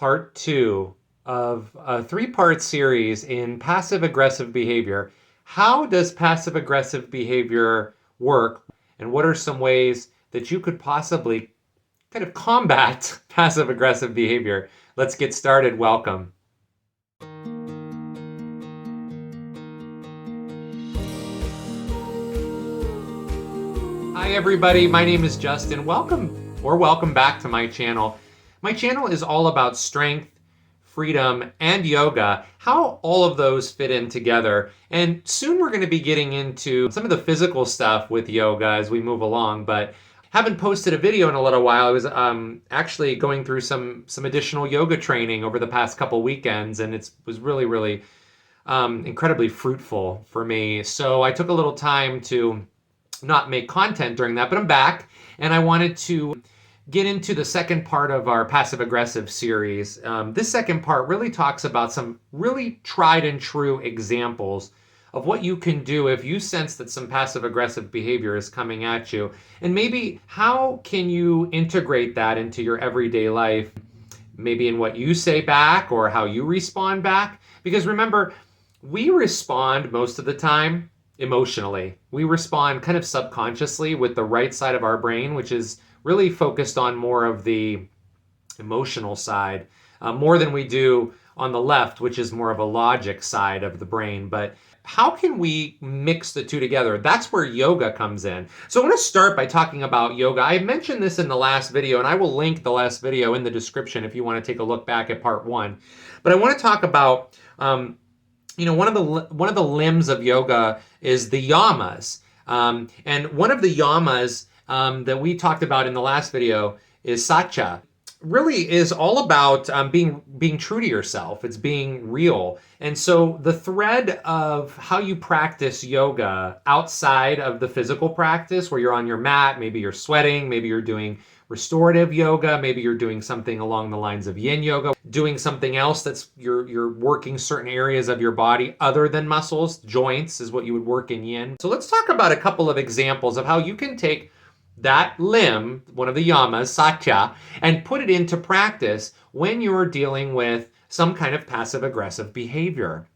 part two of a three-part series in passive aggressive behavior. How does passive aggressive behavior work, and what are some ways that you could possibly kind of combat passive aggressive behavior? Let's get started. Welcome. Hi, everybody. My name is Justin. Welcome back to my channel. My channel is all about strength, freedom, and yoga, how all of those fit in together. And soon we're going to be getting into some of the physical stuff with yoga as we move along, but haven't posted a video in a little while. I was actually going through some additional yoga training over the past couple weekends, and it was really incredibly fruitful for me. So I took a little time to not make content during that, but I'm back, and I wanted to get into the second part of our passive aggressive series. This second part really talks about some really tried and true examples of what you can do if you sense that some passive aggressive behavior is coming at you, and maybe how can you integrate that into your everyday life, maybe in what you say back or how you respond back. Because remember, we respond most of the time emotionally. We respond kind of subconsciously with the right side of our brain, which is really focused on more of the emotional side, more than we do on the left, which is more of a logic side of the brain. But how can we mix the two together? That's where yoga comes in. So I want to start by talking about yoga. I mentioned this in the last video, and I will link the last video in the description if you want to take a look back at part one. But I want to talk about one of the limbs of yoga is the yamas, and one of the yamas that we talked about in the last video is satya. Really is all about being true to yourself. It's being real. And so the thread of how you practice yoga outside of the physical practice, where you're on your mat, maybe you're sweating, maybe you're doing restorative yoga, maybe you're doing something along the lines of yin yoga, doing something else that's you're working certain areas of your body other than muscles. Joints is what you would work in yin. So let's talk about a couple of examples of how you can take that limb, one of the yamas, satya, and put it into practice when you're dealing with some kind of passive aggressive behavior.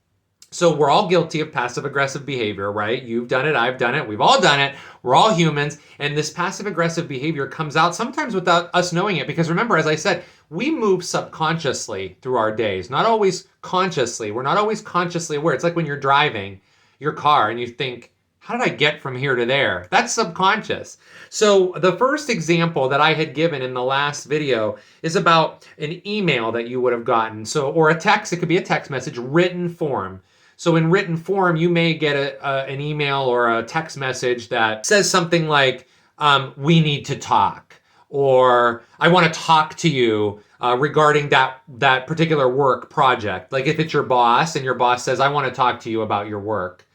So we're all guilty of passive aggressive behavior, right? You've done it, I've done it, we've all done it. We're all humans, and this passive aggressive behavior comes out sometimes without us knowing it, because remember, as I said, we move subconsciously through our days, not always consciously. We're not always consciously aware. It's like when you're driving your car and you think, how did I get from here to there? That's subconscious. So the first example that I had given in the last video is about an email that you would have gotten. So, or a text, it could be a text message, written form. So in written form, you may get an email or a text message that says something like, we need to talk, or I want to talk to you regarding that particular work project. Like if it's your boss and your boss says, I want to talk to you about your work.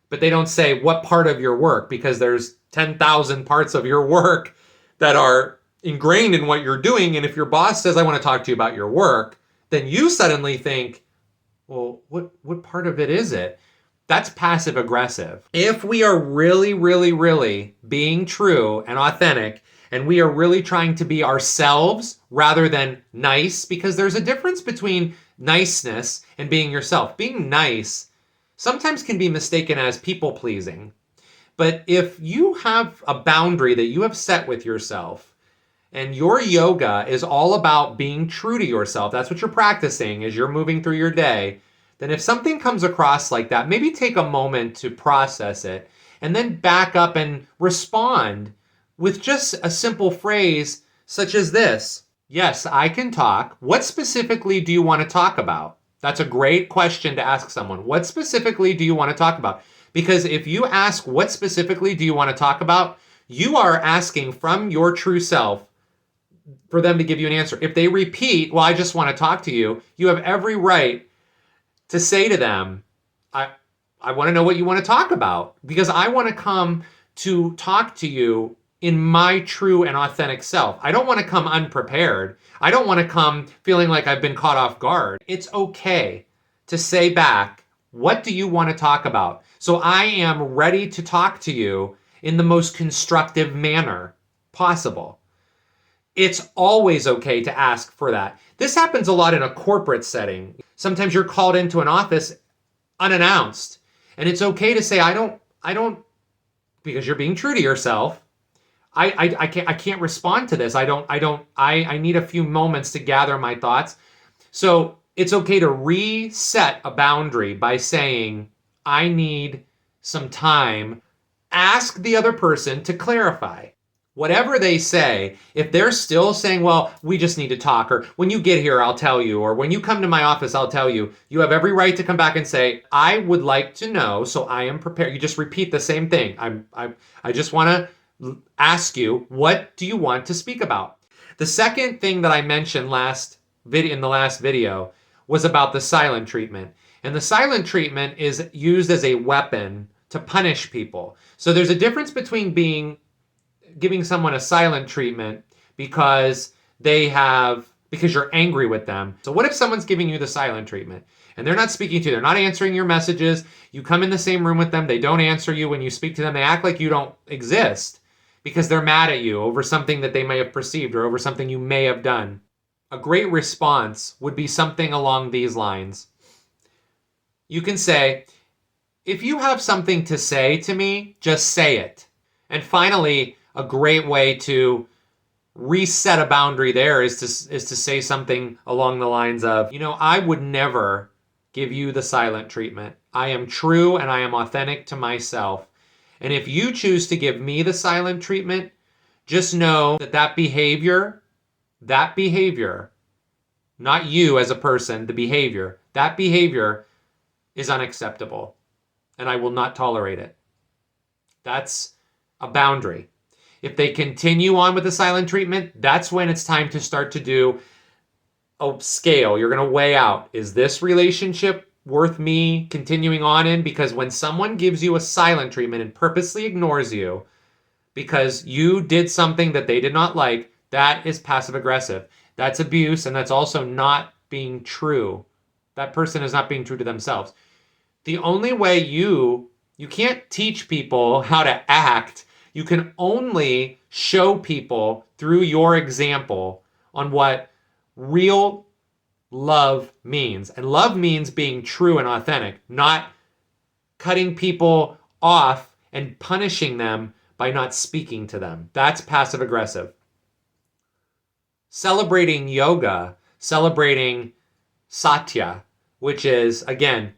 But they don't say what part of your work, because there's 10,000 parts of your work that are ingrained in what you're doing. And if your boss says, I want to talk to you about your work, then you suddenly think, well, what part of it is it? That's passive aggressive. If we are really being true and authentic, and we are really trying to be ourselves rather than nice, because there's a difference between niceness and being yourself. Being nice sometimes can be mistaken as people pleasing. But if you have a boundary that you have set with yourself, and your yoga is all about being true to yourself, that's what you're practicing as you're moving through your day, then if something comes across like that, maybe take a moment to process it, and then back up and respond with just a simple phrase such as this: yes, I can talk. What specifically do you want to talk about? That's a great question to ask someone. What specifically do you want to talk about? Because if you ask, what specifically do you want to talk about, you are asking from your true self for them to give you an answer. If they repeat, well, I just want to talk to you, you have every right to say to them, I want to know what you want to talk about, because I want to come to talk to you in my true and authentic self. I don't want to come unprepared. I don't want to come feeling like I've been caught off guard. It's okay to say back, what do you want to talk about? So I am ready to talk to you in the most constructive manner possible. It's always okay to ask for that. This happens a lot in a corporate setting. Sometimes you're called into an office unannounced, and it's okay to say, I don't, because you're being true to yourself. I can't respond to this. I need a few moments to gather my thoughts. So it's okay to reset a boundary by saying, I need some time. Ask the other person to clarify. Whatever they say, if they're still saying, well, we just need to talk, or when you get here, I'll tell you, or when you come to my office, I'll tell you, you have every right to come back and say, I would like to know, so I am prepared. You just repeat the same thing. I just want to ask you, what do you want to speak about? The second thing that I mentioned in the last video was about the silent treatment. And the silent treatment is used as a weapon to punish people. So there's a difference between giving someone a silent treatment because you're angry with them. So what if someone's giving you the silent treatment and they're not speaking to you, they're not answering your messages, you come in the same room with them, they don't answer you when you speak to them, they act like you don't exist because they're mad at you over something that they may have perceived or over something you may have done. A great response would be something along these lines. You can say, if you have something to say to me, just say it. And finally, a great way to reset a boundary there is to say something along the lines of, I would never give you the silent treatment. I am true and I am authentic to myself. And if you choose to give me the silent treatment, just know that behavior, not you as a person, that behavior is unacceptable. And I will not tolerate it. That's a boundary. If they continue on with the silent treatment, that's when it's time to start to do a scale. You're going to weigh out, is this relationship worth me continuing on in? Because when someone gives you a silent treatment and purposely ignores you because you did something that they did not like, that is passive aggressive. That's abuse, and that's also not being true. That person is not being true to themselves. The only way you can't teach people how to act. You can only show people through your example on what real love means. And love means being true and authentic, not cutting people off and punishing them by not speaking to them. That's passive aggressive. Celebrating yoga, celebrating satya, which is, again,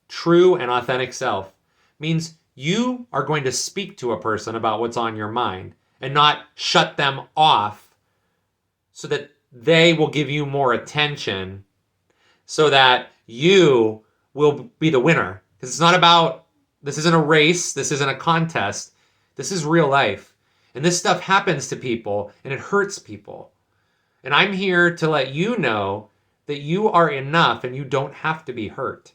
true and authentic self, means you are going to speak to a person about what's on your mind and not shut them off so that they will give you more attention so that you will be the winner. Because this isn't a race, this isn't a contest, this is real life. And this stuff happens to people and it hurts people. And I'm here to let you know that you are enough and you don't have to be hurt.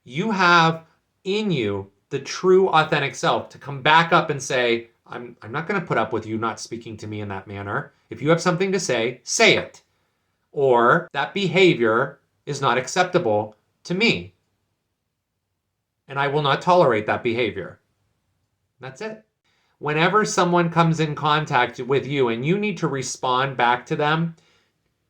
You have in you the true authentic self to come back up and say, I'm not going to put up with you not speaking to me in that manner. If you have something to say it. Or that behavior is not acceptable to me. And I will not tolerate that behavior. That's it. Whenever someone comes in contact with you and you need to respond back to them,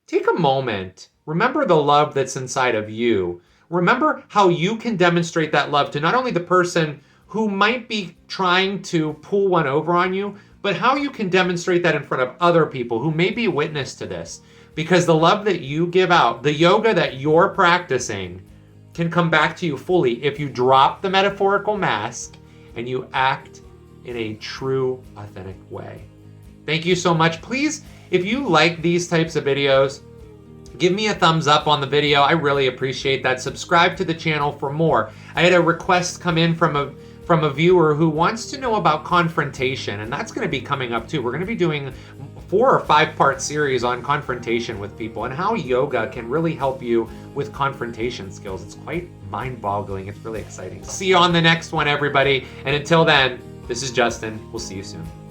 take a moment. Remember the love that's inside of you. Remember how you can demonstrate that love to not only the person who might be trying to pull one over on you, but how you can demonstrate that in front of other people who may be witness to this. Because the love that you give out, the yoga that you're practicing, can come back to you fully if you drop the metaphorical mask and you act in a true, authentic way. Thank you so much. Please, if you like these types of videos, give me a thumbs up on the video. I really appreciate that. Subscribe to the channel for more. I had a request come in from a viewer who wants to know about confrontation, and that's going to be coming up too. We're going to be doing 4 or 5 part series on confrontation with people and how yoga can really help you with confrontation skills. It's quite mind-boggling. It's really exciting. See you on the next one, everybody. And until then, this is Justin. We'll see you soon.